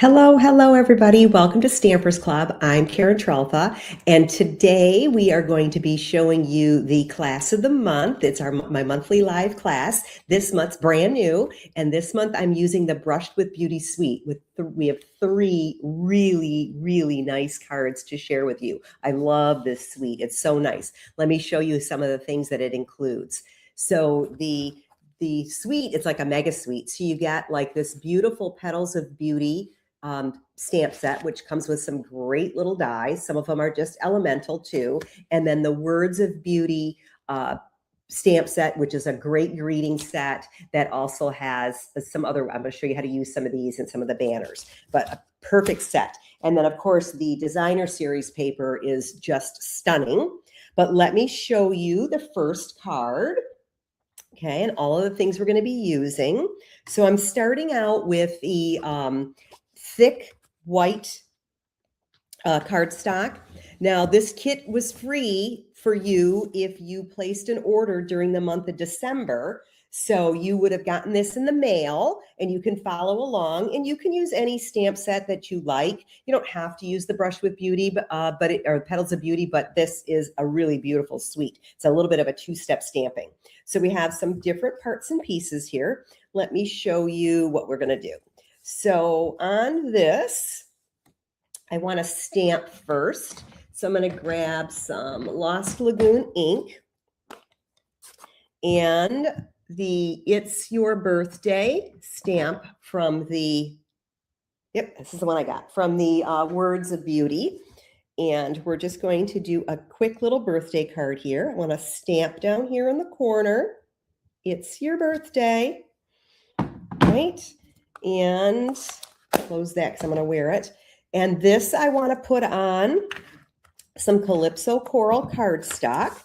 Hello, everybody. Welcome to Stampers Club. I'm Karen Trelfa, and today we are going to be showing you the class of the month. It's my monthly live class. This month's brand new, and this month I'm using the Brushed with Beauty suite. We have three really nice cards to share with you. I love this suite. It's so nice. Let me show you some of the things that it includes. So the suite, it's like a mega suite. So you get like this beautiful Petals of Beauty stamp set, which comes with some great little dies. Some of them are just elemental too. And then the Words of Beauty stamp set, which is a great greeting set that also has some other, I'm going to show you how to use some of these and some of the banners, but a perfect set. And then of course the designer series paper is just stunning. But let me show you the first card. Okay, and all of the things we're going to be using. So I'm starting out with the thick white cardstock. Now, this kit was free for you if you placed an order during the month of December. So you would have gotten this in the mail, and you can follow along, and you can use any stamp set that you like. You don't have to use the Brush with Beauty, or Petals of Beauty, but this is a really beautiful suite. It's a little bit of a two-step stamping. So we have some different parts and pieces here. Let me show you what we're going to do. So on this, I want to stamp first. So I'm going to grab some Lost Lagoon ink and the It's Your Birthday stamp from the, this is the one I got, from the Words of Beauty. And we're just going to do a quick little birthday card here. I want to stamp down here in the corner. It's your birthday, right? And close that because I'm going to wear it. And this I want to put on some Calypso Coral cardstock.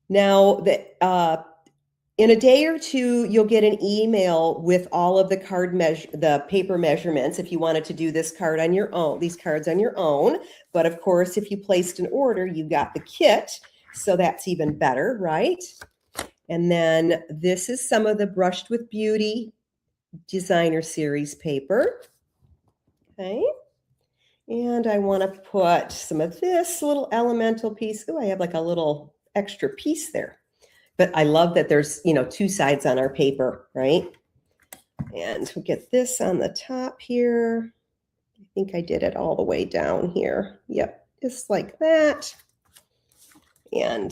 Now, in a day or two, you'll get an email with all of the paper measurements if you wanted to do this card on your own, these cards on your own. But of course, if you placed an order, you got the kit. So that's even better, right? And then this is some of the Brushed with Beauty designer series paper. Okay. And I want to put some of this little elemental piece. Oh, I have like a little extra piece there. But I love that there's, two sides on our paper, right? And we get this on the top here. I think I did it all the way down here. Yep, just like that. And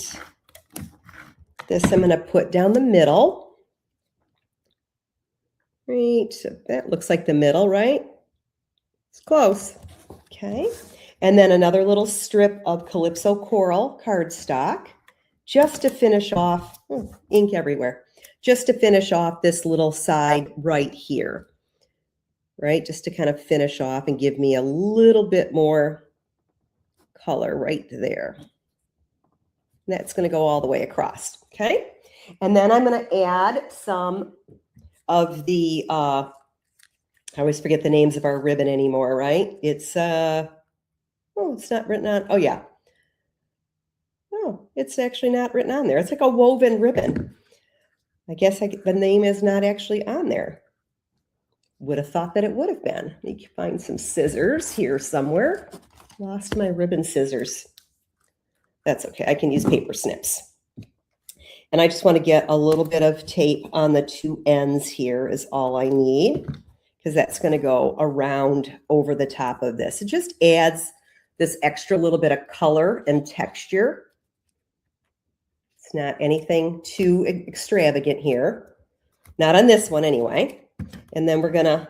this I'm going to put down the middle. Right, so that looks like the middle, right? It's close. Okay, and then another little strip of Calypso Coral cardstock just to finish off, ink everywhere, just to finish off this little side right here, right? Just to kind of finish off and give me a little bit more color right there. That's going to go all the way across, okay? And then I'm going to add some of the, I always forget the names of our ribbon anymore, right? It's, it's not written on, oh yeah. No, it's actually not written on there. It's like a woven ribbon. I guess the name is not actually on there. Would have thought that it would have been. You can find some scissors here somewhere. Lost my ribbon scissors. That's okay. I can use paper snips. And I just want to get a little bit of tape on the two ends here is all I need, because that's going to go around over the top of this. It just adds this extra little bit of color and texture. It's not anything too extravagant here. Not on this one anyway. And then we're going to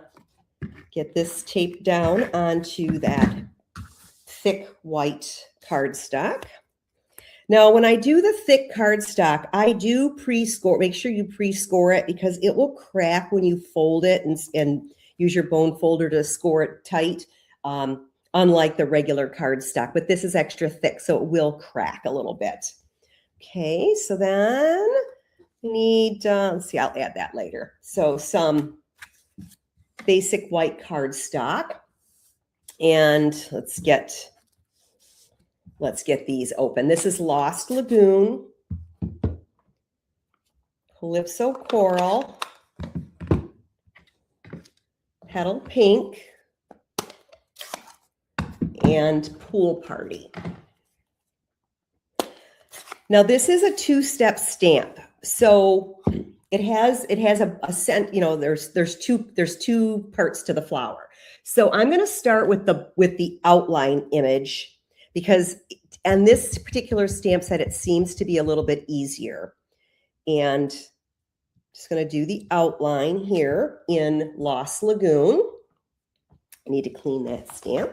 get this taped down onto that thick white cardstock. Now, when I do the thick cardstock, I do pre-score. Make sure you pre-score it because it will crack when you fold it and use your bone folder to score it tight, unlike the regular cardstock. But this is extra thick, so it will crack a little bit. Okay, so then we need, let's see, I'll add that later. So some basic white cardstock. And let's get these open. This is Lost Lagoon, Calypso Coral, Petal Pink, and Pool Party. Now this is a two-step stamp. So it has a scent, you know, there's two parts to the flower. So I'm going to start with the outline image because and this particular stamp set, it seems to be a little bit easier. And just going to do the outline here in Lost Lagoon. I need to clean that stamp.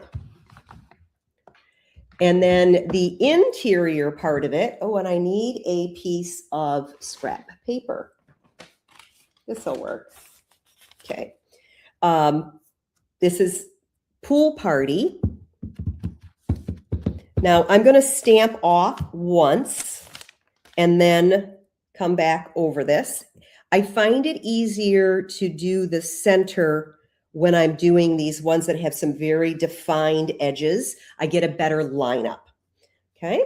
And then the interior part of it, oh, and I need a piece of scrap paper. This will work. Okay. This is Pool Party. Now I'm going to stamp off once and then come back over this. I find it easier to do the center when I'm doing these ones that have some very defined edges. I get a better lineup. Okay.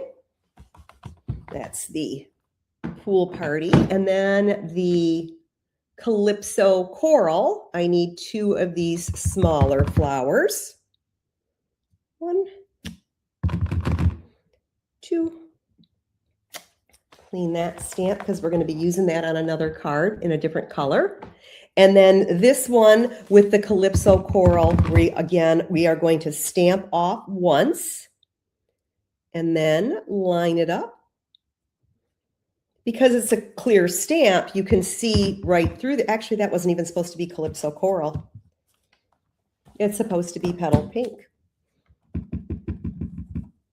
That's the Pool Party. And then the Calypso Coral. I need 2 of these smaller flowers. 1, 2. Clean that stamp because we're going to be using that on another card in a different color. And then this one with the Calypso Coral, we are going to stamp off once and then line it up. Because it's a clear stamp, you can see right through the, actually that wasn't even supposed to be Calypso Coral. It's supposed to be Petal Pink.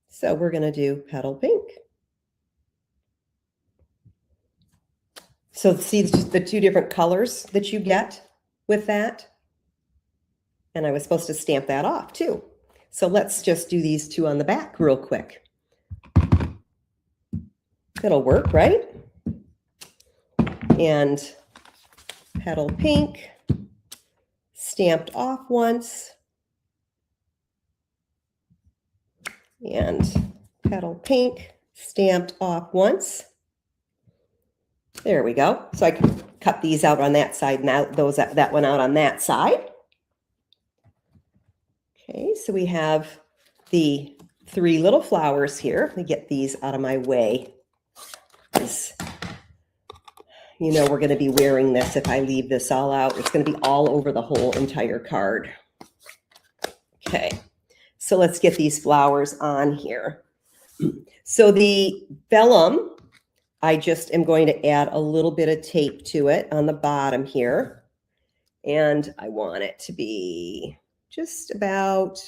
So we're going to do Petal Pink. So see just the 2 different colors that you get with that. And I was supposed to stamp that off too. So let's just do these 2 on the back real quick. It'll work, right? And Petal Pink, stamped off once. And Petal Pink, stamped off once. There we go. So I can cut these out on that side and that one out on that side. Okay, so we have the 3 little flowers here. Let me get these out of my way. You know we're going to be wearing this if I leave this all out. It's going to be all over the whole entire card. Okay, so let's get these flowers on here. So the vellum, I just am going to add a little bit of tape to it on the bottom here. And I want it to be just about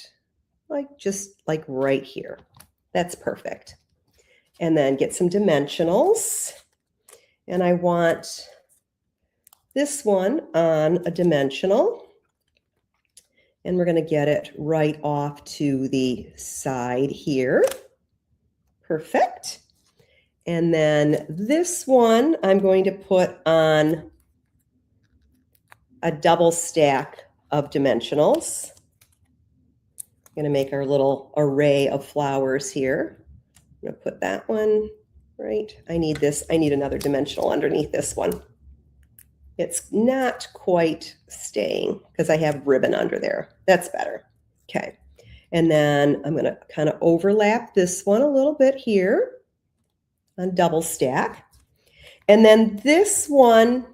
just like right here. That's perfect. And then get some dimensionals. And I want this one on a dimensional. And we're going to get it right off to the side here. Perfect. And then this one I'm going to put on a double stack of dimensionals. I'm going to make our little array of flowers here. I'm going to put that one right. I need another dimensional underneath this one. It's not quite staying because I have ribbon under there. That's better. Okay. And then I'm going to kind of overlap this one a little bit here on double stack. And then this one,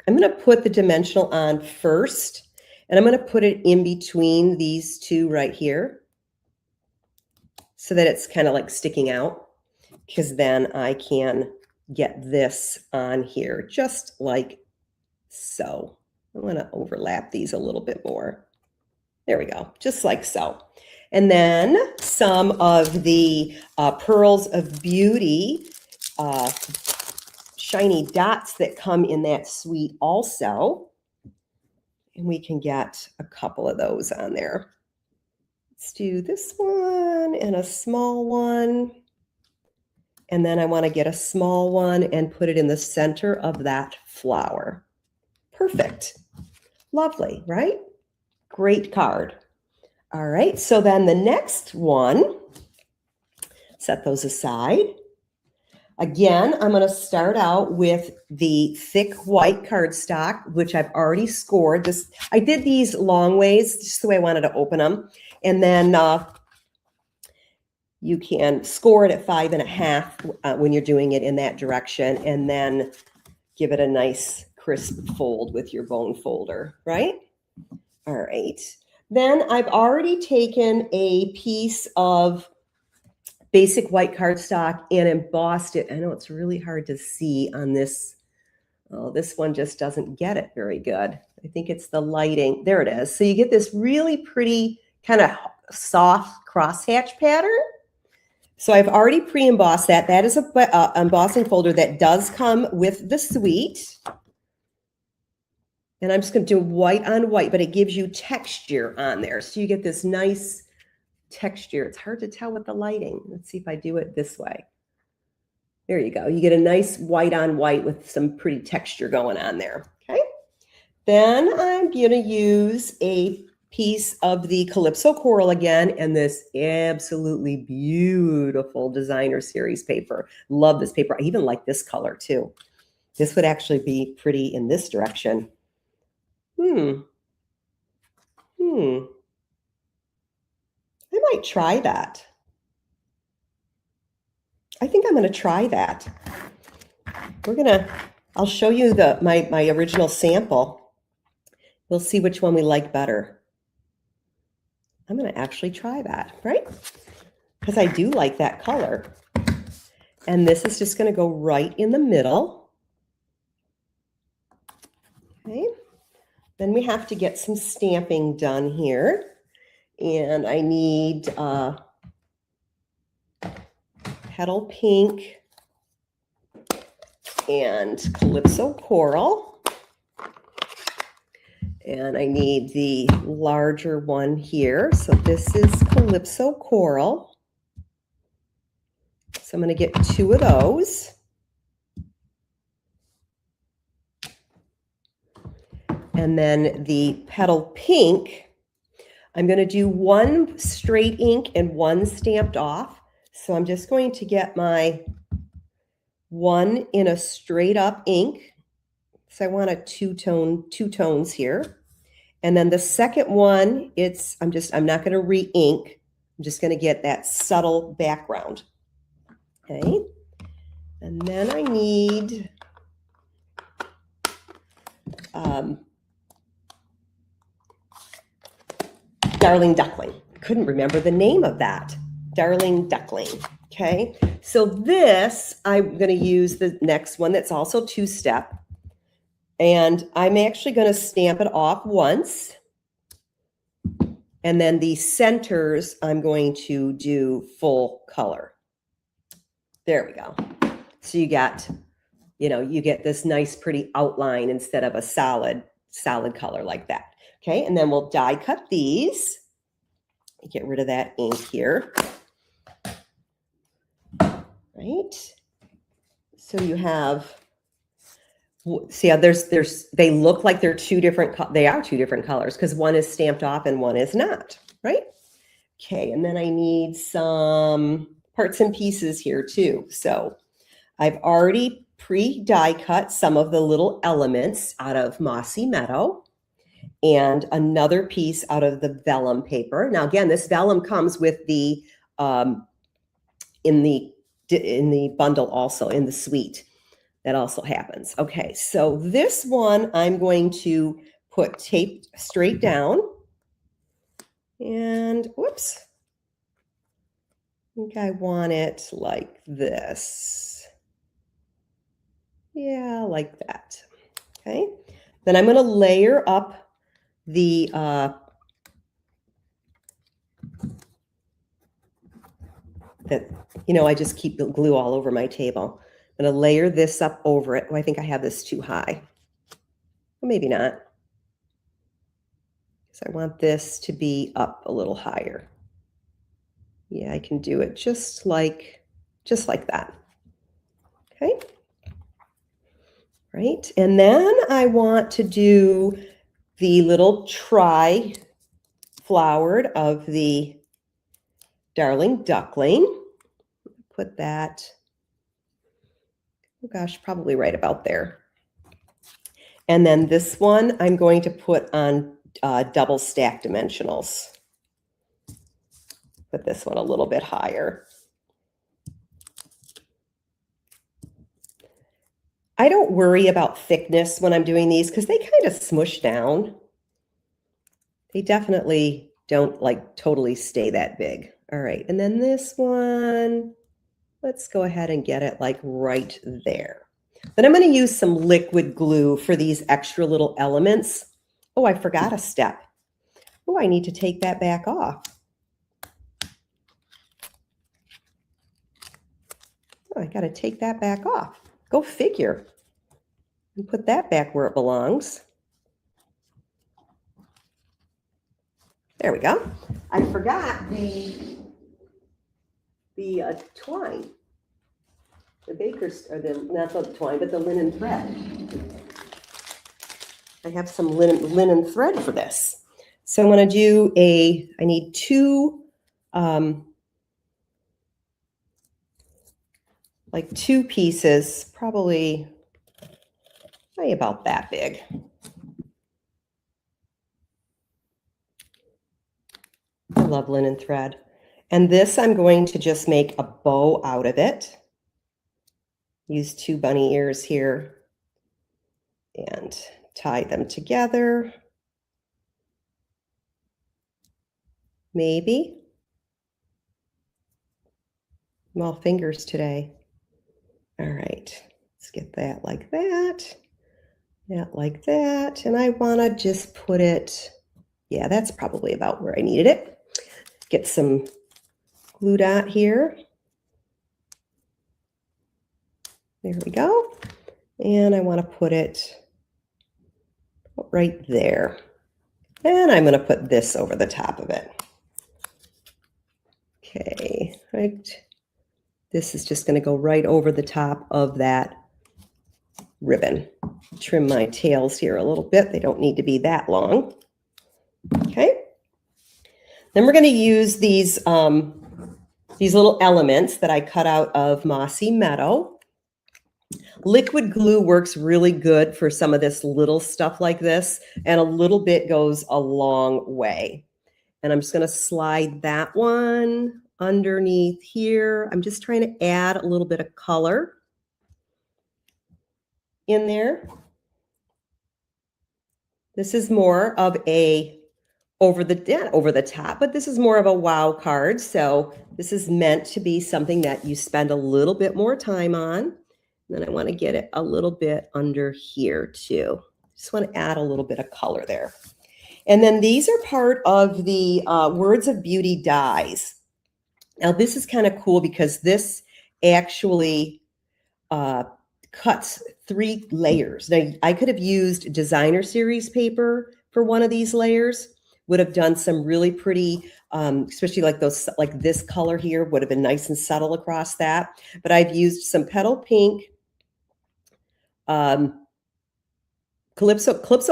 I'm going to put the dimensional on first, and I'm going to put it in between these 2 right here so that it's kind of like sticking out, because then I can get this on here just like so. I'm going to overlap these a little bit more. There we go, just like so. And then some of the Pearls of Beauty shiny dots that come in that suite also. And we can get a couple of those on there. Let's do this one and a small one. And then I want to get a small one and put it in the center of that flower. Perfect. Lovely, right? Great card. All right, so then the next one, set those aside. Again, I'm going to start out with the thick white cardstock, which I've already scored. This, I did these long ways, just the way I wanted to open them. And then you can score it at 5.5 when you're doing it in that direction, and then give it a nice crisp fold with your bone folder, right? All right. Then I've already taken a piece of basic white cardstock and embossed it. I know it's really hard to see on this. Oh, this one just doesn't get it very good. I think it's the lighting. There it is. So you get this really pretty kind of soft crosshatch pattern. So I've already pre-embossed that. That is a embossing folder that does come with the suite. And I'm just going to do white on white, but it gives you texture on there. So you get this nice texture. It's hard to tell with the lighting. Let's see if I do it this way. There you go. You get a nice white on white with some pretty texture going on there. Okay. Then I'm going to use a piece of the Calypso Coral again, and this absolutely beautiful designer series paper. Love this paper. I even like this color too. This would actually be pretty in this direction. I might try that. I think I'm going to try that. I'll show you my original sample. We'll see which one we like better. I'm going to actually try that, right? Because I do like that color. And this is just going to go right in the middle. Okay. Then we have to get some stamping done here. And I need Petal Pink and Calypso Coral. And I need the larger one here. So this is Calypso Coral. So I'm going to get 2 of those. And then the Petal Pink, I'm going to do 1 straight ink and 1 stamped off. So I'm just going to get my 1 in a straight up ink. So I want a two tones here. And then the second one, I'm not going to re-ink. I'm just going to get that subtle background. Okay. And then I need Darling Duckling. Couldn't remember the name of that. Darling Duckling. Okay. So this, I'm going to use the next one that's also 2-step. And I'm actually going to stamp it off once. And then the centers, I'm going to do full color. There we go. So you get this nice pretty outline instead of a solid color like that. Okay, and then we'll die cut these. Get rid of that ink here. Right. So you have, see how they look like they're 2 different, they are 2 different colors because one is stamped off and one is not, right? Okay, and then I need some parts and pieces here too. So I've already pre-die cut some of the little elements out of Mossy Meadow and another piece out of the vellum paper. Now again, this vellum comes with the in the bundle also, in the suite. That also happens. Okay, so this one I'm going to put taped straight down. And whoops. I think I want it like this. Yeah, like that. Okay. Then I'm going to layer up the I just keep the glue all over my table. I'm going to layer this up over it. Oh, I think I have this too high. Well, maybe not. Because I want this to be up a little higher. Yeah, I can do it just like that. Okay. Right. And then I want to do the little tri-flowered of the Darling Duckling. Put that Oh gosh, probably right about there. And then this one, I'm going to put on double stack dimensionals. Put this one a little bit higher. I don't worry about thickness when I'm doing these because they kind of smush down. They definitely don't like totally stay that big. All right, and then this one, let's go ahead and get it like right there. Then I'm going to use some liquid glue for these extra little elements. Oh, I forgot a step. Oh, I need to take that back off. Oh, I got to take that back off. Go figure. And put that back where it belongs. There we go. I forgot the twine. The baker's, or the, not the twine, but the linen thread. I have some linen thread for this. So I'm going to do I need two, like 2 pieces, probably about that big. I love linen thread. And this, I'm going to just make a bow out of it. Use 2 bunny ears here and tie them together. Maybe. Small fingers today. All right, let's get that like that. That like that. And I want to just put it, yeah, that's probably about where I needed it. Get some glue dot here. There we go. And I want to put it right there. And I'm going to put this over the top of it. Okay, right. This is just going to go right over the top of that ribbon. Trim my tails here a little bit. They don't need to be that long. Okay. Then we're going to use these little elements that I cut out of Mossy Meadow. Liquid glue works really good for some of this little stuff like this, and a little bit goes a long way. And I'm just going to slide that one underneath here. I'm just trying to add a little bit of color in there. This is more of a over the top, but this is more of a wow card. So this is meant to be something that you spend a little bit more time on. And then I want to get it a little bit under here too. Just want to add a little bit of color there. And then these are part of the Words of Beauty dies. Now this is kind of cool because this actually cuts 3 layers. Now I could have used designer series paper for one of these layers. Would have done some really pretty, especially like those, like this color here would have been nice and subtle across that. But I've used some Petal Pink, Calypso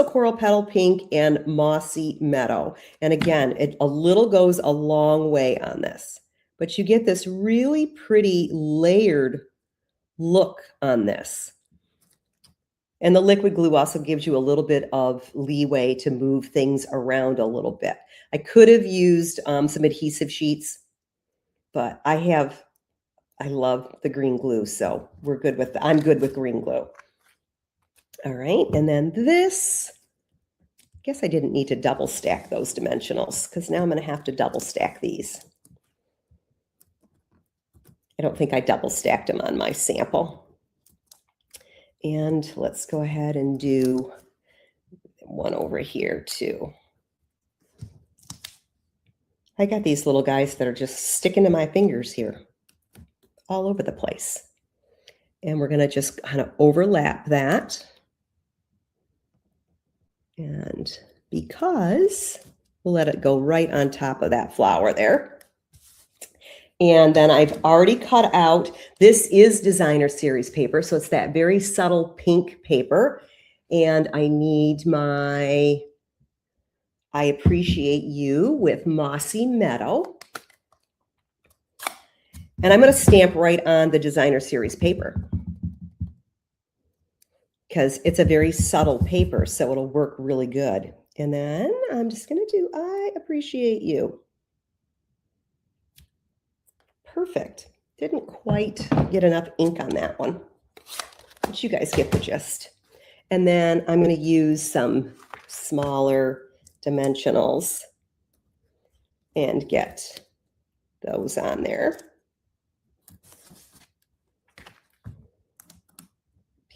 Coral Petal Pink, and Mossy Meadow. And again, a little goes a long way on this. But you get this really pretty layered look on this. And the liquid glue also gives you a little bit of leeway to move things around a little bit. I could have used some adhesive sheets, but I love the green glue, so we're good with I'm good with green glue. All right, and then this, I guess I didn't need to double stack those dimensionals because now I'm going to have to double stack these. I don't think I double stacked them on my sample. And let's go ahead and do one over here too. I got these little guys that are just sticking to my fingers here all over the place. And we're going to just kind of overlap that. And because we'll let it go right on top of that flower there. And then I've already cut out, this is designer series paper, so it's that very subtle pink paper. And I need my I Appreciate You with Mossy Meadow. And I'm going to stamp right on the designer series paper. because it's a very subtle paper, so it'll work really good. And then I'm just going to do I appreciate you. Perfect. Didn't quite get enough ink on that one, but you guys get the gist. And then I'm going to use some smaller dimensionals and get those on there.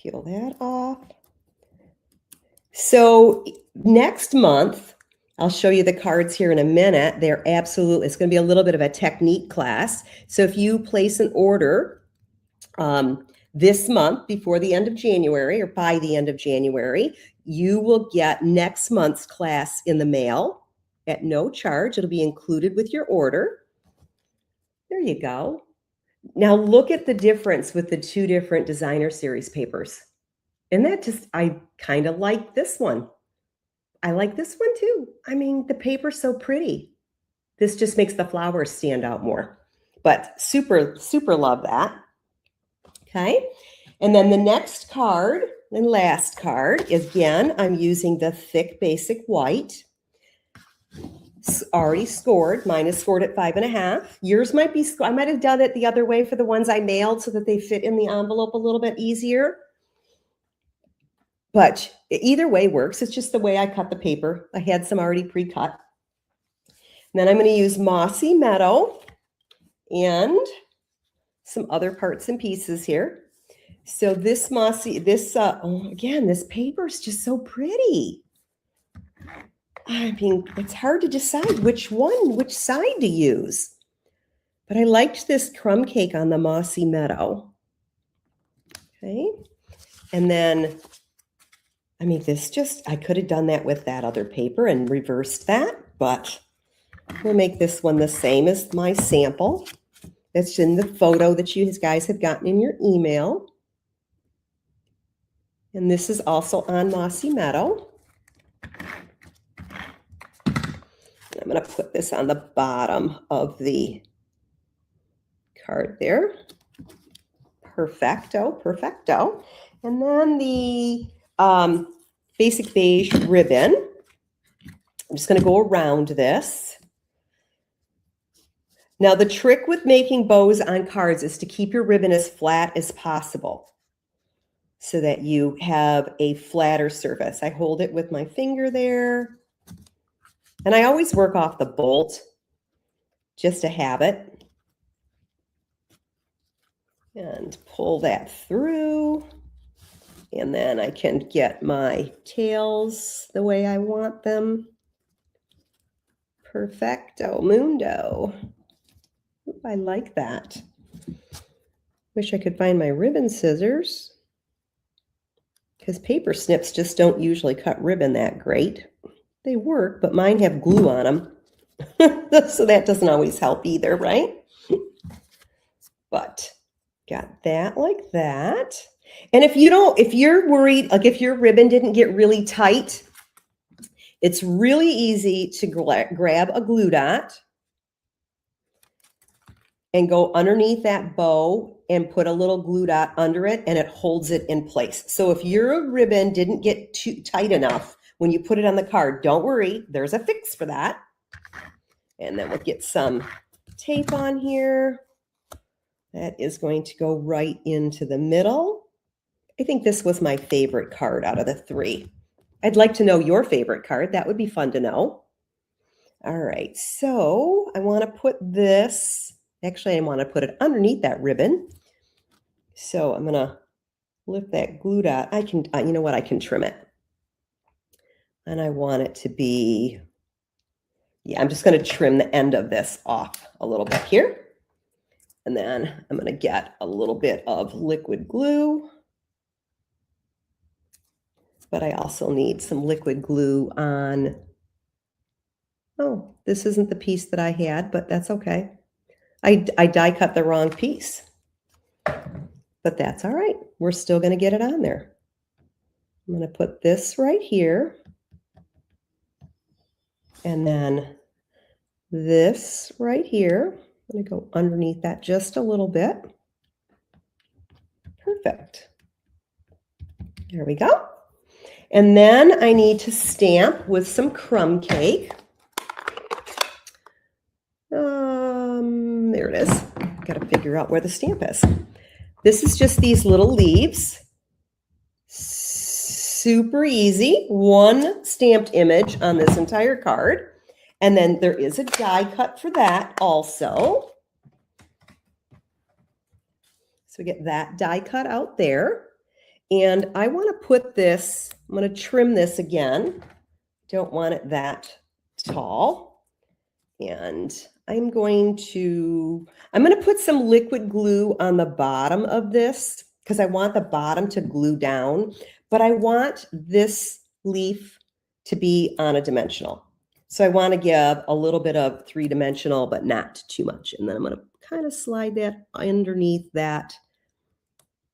Peel that off. So next month, I'll show you the cards here in a minute. They're absolutely, it's going to be a little bit of a technique class. So if you place an order this month before the end of January or by the end of January, you will get next month's class in the mail at no charge. It'll be included with your order. There you go. Now look at the difference with the two different designer series papers. And that just, I kind of like this one. I like this one too. I mean, the paper's so pretty. This just makes the flowers stand out more. But super, super love that. Okay. And then the next card and last card, again, I'm using the thick basic white. It's already scored. Mine is scored at 5.5. Yours might be, I might have done it the other way for the ones I mailed so that they fit in the envelope a little bit easier. But either way works. It's just the way I cut the paper. I had some already pre-cut. And then I'm going to use Mossy Meadow and some other parts and pieces here. So this mossy, again, this paper is just so pretty. I mean, it's hard to decide which side to use. But I liked this crumb cake on the Mossy Meadow. Okay. And then, I mean, I could have done that with that other paper and reversed that, but we'll make this one the same as my sample. That's in the photo that you guys have gotten in your email. And this is also on Mossy Meadow. I'm going to put this on the bottom of the card there. Perfecto, perfecto. And then the basic beige ribbon. I'm just going to go around this. Now, the trick with making bows on cards is to keep your ribbon as flat as possible so that you have a flatter surface. I hold it with my finger there. And I always work off the bolt just to have it. And pull that through. And then I can get my tails the way I want them. Perfecto mundo. Ooh, I like that. Wish I could find my ribbon scissors, because paper snips just don't usually cut ribbon that great. They work, but mine have glue on them. So that doesn't always help either, right? But got that like that. And if you're worried, like if your ribbon didn't get really tight, it's really easy to grab a glue dot and go underneath that bow and put a little glue dot under it, and it holds it in place. So if your ribbon didn't get too tight enough when you put it on the card, don't worry, there's a fix for that. And then we'll get some tape on here. That is going to go right into the middle. I think this was my favorite card out of the three. I'd like to know your favorite card. That would be fun to know. All right, so I want to put this, actually I want to put it underneath that ribbon. So I'm going to lift that glue dot. I can, you know what, I can trim it. And I want it to be, yeah, I'm just going to trim the end of this off a little bit here. And then I'm going to get a little bit of liquid glue. But I also need some liquid glue on, oh, this isn't the piece that I had, but that's okay. I die cut the wrong piece. But that's all right. We're still going to get it on there. I'm going to put this right here. And then this right here. I'm going to go underneath that just a little bit. Perfect. There we go. And then I need to stamp with some crumb cake. There it is. Got to figure out where the stamp is. This is just these little leaves. Super easy. One stamped image on this entire card. And then there is a die cut for that also. So we get that die cut out there. And I want to put this, I'm going to trim this again. Don't want it that tall. And I'm going to put some liquid glue on the bottom of this because I want the bottom to glue down, but I want this leaf to be on a dimensional. So I want to give a little bit of three-dimensional, but not too much. And then I'm going to kind of slide that underneath that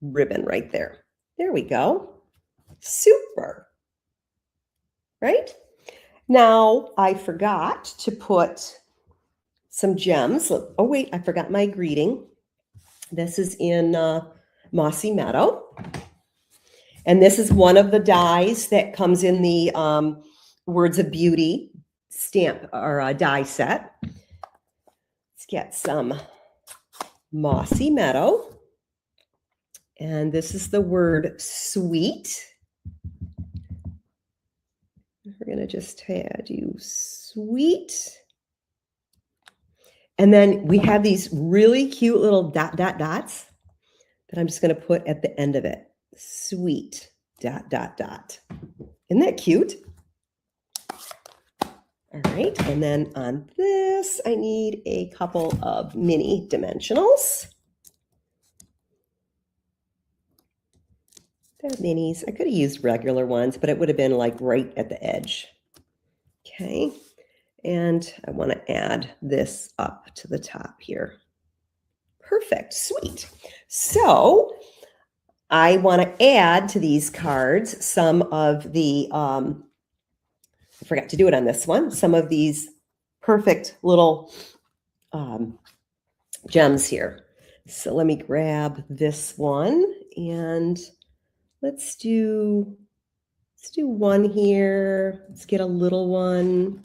ribbon right there. There we go. Super. Right? Now I forgot to put some gems. Oh, wait, I forgot my greeting. This is in Mossy Meadow. And this is one of the dies that comes in the Words of Beauty stamp or die set. Let's get some Mossy Meadow. And this is the word sweet. We're going to just do sweet. And then we have these really cute little dots that I'm just going to put at the end of it. Sweet, ... Isn't that cute? All right. And then on this, I need a couple of mini dimensionals. They're minis. I could have used regular ones, but it would have been like right at the edge. Okay. And I want to add this up to the top here. Perfect. Sweet. So I want to add to these cards some of the, I forgot to do it on this one, some of these perfect little gems here. So let me grab this one and let's do one here. Let's get a little one.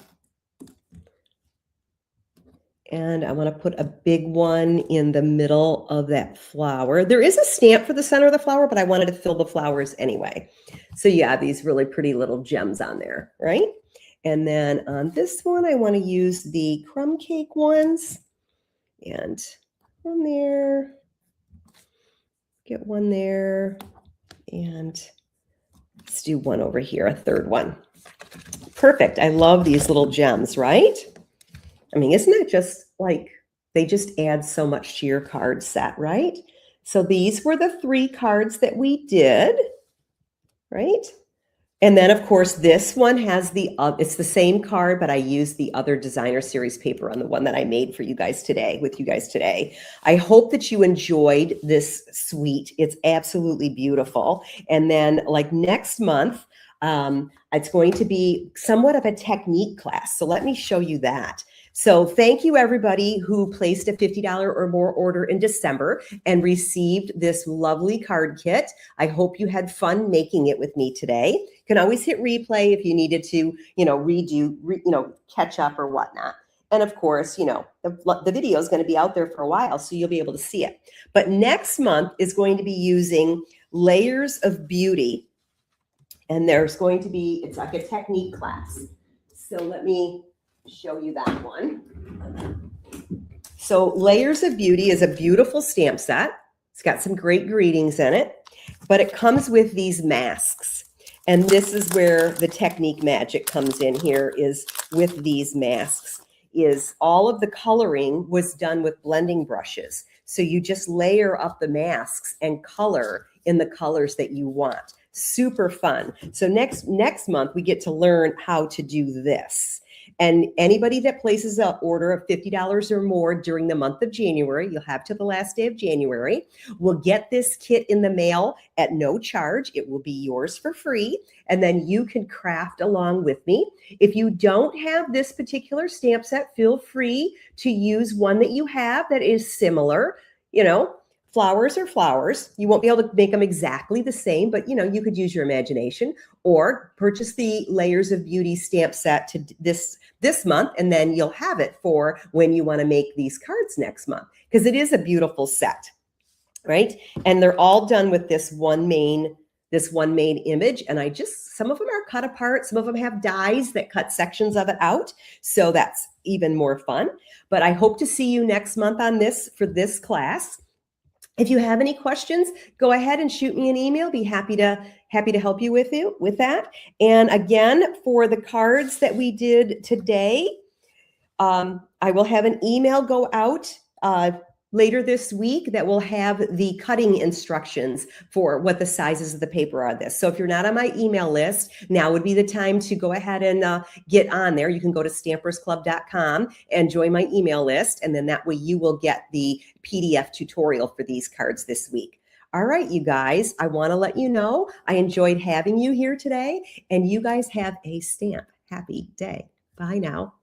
And I want to put a big one in the middle of that flower. There is a stamp for the center of the flower, but I wanted to fill the flowers anyway. So yeah, these really pretty little gems on there, right? And then on this one, I want to use the crumb cake ones. And one there, get one there, and let's do one over here, a third one. Perfect. I love these little gems, right? I mean, isn't that just like, they just add so much to your card set, right? So these were the 3 cards that we did, right? And then, of course, this one has it's the same card, but I used the other designer series paper on the one that I made for you guys today, with you guys today. I hope that you enjoyed this suite. It's absolutely beautiful. And then like next month, it's going to be somewhat of a technique class. So let me show you that. So thank you everybody who placed a $50 or more order in December and received this lovely card kit. I hope you had fun making it with me today. You can always hit replay if you needed to, redo, catch up or whatnot. And of course, the video is going to be out there for a while, so you'll be able to see it. But next month is going to be using Layers of Beauty. And there's going to be, it's like a technique class. So let me show you that one. So Layers of Beauty is a beautiful stamp set. It's got some great greetings in it, but it comes with these masks. And this is where the technique magic comes in here, is with these masks, is all of the coloring was done with blending brushes. So you just layer up the masks and color in the colors that you want. Super fun. So next month, we get to learn how to do this. And anybody that places an order of $50 or more during the month of January, you'll have till the last day of January, will get this kit in the mail at no charge. It will be yours for free. And then you can craft along with me. If you don't have this particular stamp set, feel free to use one that you have that is similar, Flowers are flowers. You won't be able to make them exactly the same, but you could use your imagination, or purchase the Layers of Beauty stamp set to this month, and then you'll have it for when you want to make these cards next month, because it is a beautiful set, right? And they're all done with this one main image. And some of them are cut apart. Some of them have dies that cut sections of it out. So that's even more fun. But I hope to see you next month on this for this class. If you have any questions, go ahead and shoot me an email. Be happy to help you with that. And again, for the cards that we did today, I will have an email go out later this week that will have the cutting instructions for what the sizes of the paper are this. So if you're not on my email list, now would be the time to go ahead and get on there. You can go to stampersclub.com and join my email list. And then that way you will get the PDF tutorial for these cards this week. All right, you guys, I want to let you know I enjoyed having you here today, and you guys have a stamp happy day. Bye now.